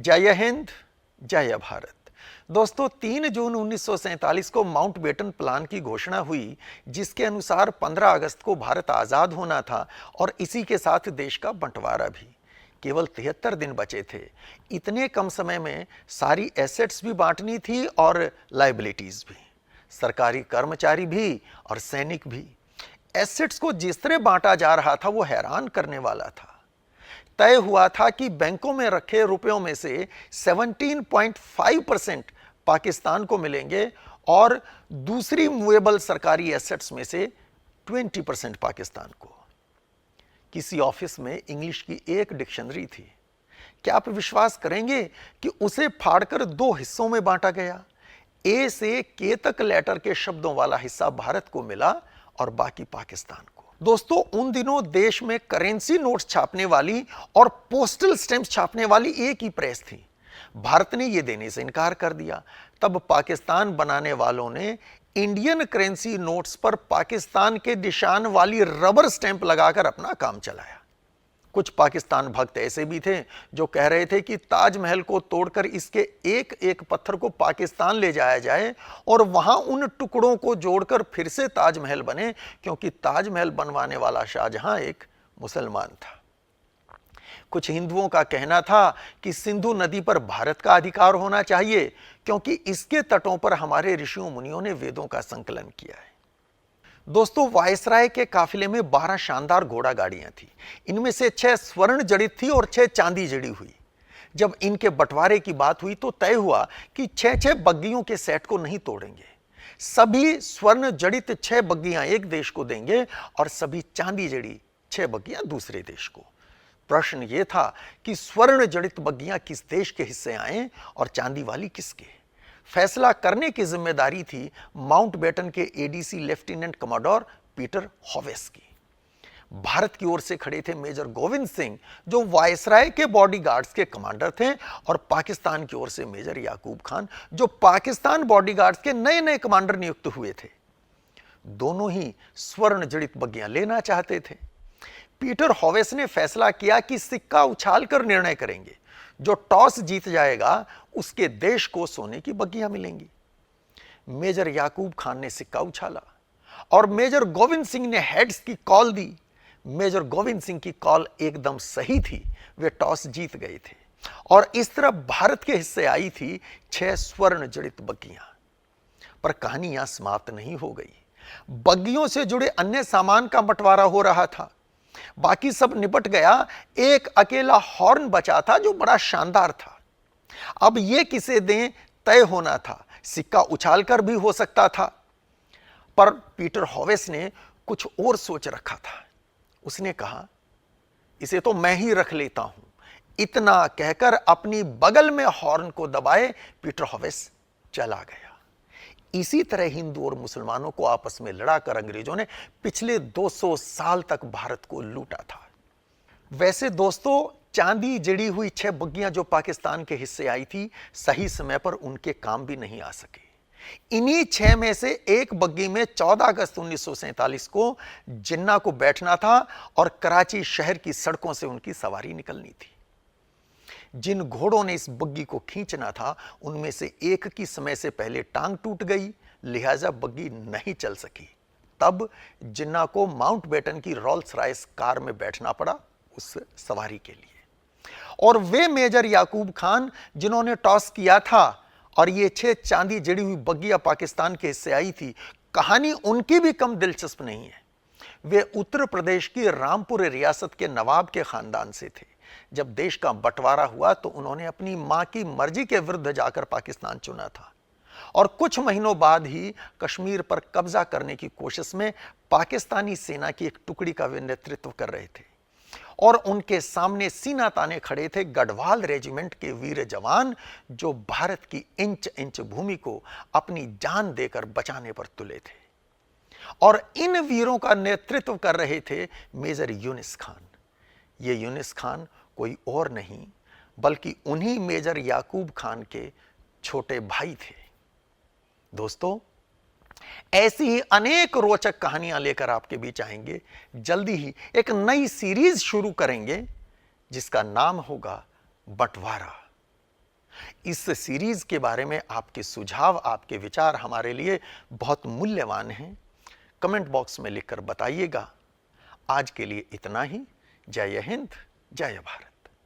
जय हिंद, जय भारत। दोस्तों, 3 जून 1947 को माउंटबेटन प्लान की घोषणा हुई, जिसके अनुसार 15 अगस्त को भारत आजाद होना था और इसी के साथ देश का बंटवारा भी। केवल 73 दिन बचे थे। इतने कम समय में सारी एसेट्स भी बांटनी थी और लायबिलिटीज भी, सरकारी कर्मचारी भी और सैनिक भी। एसेट्स को जिस तरह बांटा जा रहा था वो हैरान करने वाला था। तय हुआ था कि बैंकों में रखे रुपयों में से 17.5% पाकिस्तान को मिलेंगे और दूसरी मूवेबल सरकारी एसेट्स में से 20% पाकिस्तान को। किसी ऑफिस में इंग्लिश की एक डिक्शनरी थी। क्या आप विश्वास करेंगे कि उसे फाड़कर 2 हिस्सों में बांटा गया। ए से के तक लेटर के शब्दों वाला हिस्सा भारत को मिला और बाकी पाकिस्तान को। दोस्तों, उन दिनों देश में करेंसी नोट्स छापने वाली और पोस्टल स्टैंप्स छापने वाली एक ही प्रेस थी। भारत ने यह देने से इनकार कर दिया। तब पाकिस्तान बनाने वालों ने इंडियन करेंसी नोट्स पर पाकिस्तान के निशान वाली रबर स्टैंप लगाकर अपना काम चलाया। कुछ पाकिस्तान भक्त ऐसे भी थे जो कह रहे थे कि ताजमहल को तोड़कर इसके एक एक पत्थर को पाकिस्तान ले जाया जाए और वहां उन टुकड़ों को जोड़कर फिर से ताजमहल बने, क्योंकि ताजमहल बनवाने वाला शाहजहां एक मुसलमान था। कुछ हिंदुओं का कहना था कि सिंधु नदी पर भारत का अधिकार होना चाहिए, क्योंकि इसके तटों पर हमारे ऋषियों मुनियों ने वेदों का संकलन किया है। दोस्तों, वायसराय के काफिले में 12 शानदार घोड़ा गाड़ियां थी। इनमें से 6 स्वर्ण जड़ित थी और 6 चांदी जड़ी हुई। जब इनके बंटवारे की बात हुई तो तय हुआ कि 6-6 बग्गियों के सेट को नहीं तोड़ेंगे। सभी स्वर्ण जड़ित 6 बग्गियां एक देश को देंगे और सभी चांदी जड़ी 6 बग्गियां दूसरे देश को। प्रश्न यह था कि स्वर्ण जड़ित बग्गियां किस देश के हिस्से आए और चांदी वाली किसके। फैसला करने की जिम्मेदारी थी माउंटबेटन के एडीसी लेफ्टिनेंट कमांडर पीटर हॉवेस की। भारत की ओर से खड़े थे मेजर गोविंद सिंह, जो वायसराय के बॉडीगार्ड्स के कमांडर थे, और पाकिस्तान की ओर से मेजर याकूब खान, जो पाकिस्तान बॉडीगार्ड्स के नए नए कमांडर नियुक्त हुए थे। दोनों ही स्वर्ण जड़ित बग्गियां लेना चाहते थे। पीटर हॉवेस ने फैसला किया कि सिक्का उछालकर निर्णय करेंगे। जो टॉस जीत जाएगा उसके देश को सोने की बग्गियां मिलेंगी। मेजर याकूब खान ने सिक्का उछाला और मेजर गोविंद सिंह ने हेड्स की कॉल दी। मेजर गोविंद सिंह की कॉल एकदम सही थी। वे टॉस जीत गए थे और इस तरह भारत के हिस्से आई थी 6 स्वर्ण जड़ित बग्गियां। पर कहानी यहां समाप्त नहीं हो गई। बग्गियों से जुड़े अन्य सामान का बंटवारा हो रहा था। बाकी सब निपट गया। एक अकेला हॉर्न बचा था जो बड़ा शानदार था। अब यह किसे दें तय होना था। सिक्का उछालकर भी हो सकता था, पर पीटर हॉवेस ने कुछ और सोच रखा था। उसने कहा, इसे तो मैं ही रख लेता हूं। इतना कहकर अपनी बगल में हॉर्न को दबाए पीटर हॉवेस चला गया। इसी तरह हिंदू और मुसलमानों को आपस में लड़ाकर अंग्रेजों ने पिछले 200 साल तक भारत को लूटा था। वैसे दोस्तों, चांदी जड़ी हुई 6 बग्गियां जो पाकिस्तान के हिस्से आई थी, सही समय पर उनके काम भी नहीं आ सके। इन्हीं 6 में से एक बग्गी में 14 अगस्त 1947 को जिन्ना को बैठना था और कराची शहर की सड़कों से उनकी सवारी निकलनी थी। जिन घोड़ों ने इस बग्गी को खींचना था, उनमें से एक की समय से पहले टांग टूट गई, लिहाजा बग्गी नहीं चल सकी। तब जिन्ना को माउंटबेटन की रोल्स रॉयस कार में बैठना पड़ा उस सवारी के लिए। और वे मेजर याकूब खान जिन्होंने टॉस किया था और ये 6 चांदी जड़ी हुई बग्गियां पाकिस्तान के हिस्से आई थी, कहानी उनकी भी कम दिलचस्प नहीं है। वे उत्तर प्रदेश की रामपुर रियासत के नवाब के खानदान से थे। जब देश का बंटवारा हुआ तो उन्होंने अपनी मां की मर्जी के विरुद्ध जाकर पाकिस्तान चुना था और कुछ महीनों बाद ही कश्मीर पर कब्जा करने की कोशिश में पाकिस्तानी सेना की एक टुकड़ी का वे नेतृत्व कर रहे थे। और उनके सामने सीना ताने खड़े थे गढ़वाल रेजिमेंट के वीर जवान, जो भारत की इंच इंच भूमि को अपनी जान देकर बचाने पर तुले थे। और इन वीरों का नेतृत्व कर रहे थे मेजर यूनिस खान। ये यूनिस खान कोई और नहीं बल्कि उन्हीं मेजर याकूब खान के छोटे भाई थे। दोस्तों, ऐसी ही अनेक रोचक कहानियां लेकर आपके बीच आएंगे। जल्दी ही एक नई सीरीज शुरू करेंगे जिसका नाम होगा बंटवारा। इस सीरीज के बारे में आपके सुझाव, आपके विचार हमारे लिए बहुत मूल्यवान हैं। कमेंट बॉक्स में लिखकर बताइएगा। आज के लिए इतना ही। जय हिंद, जय भारत।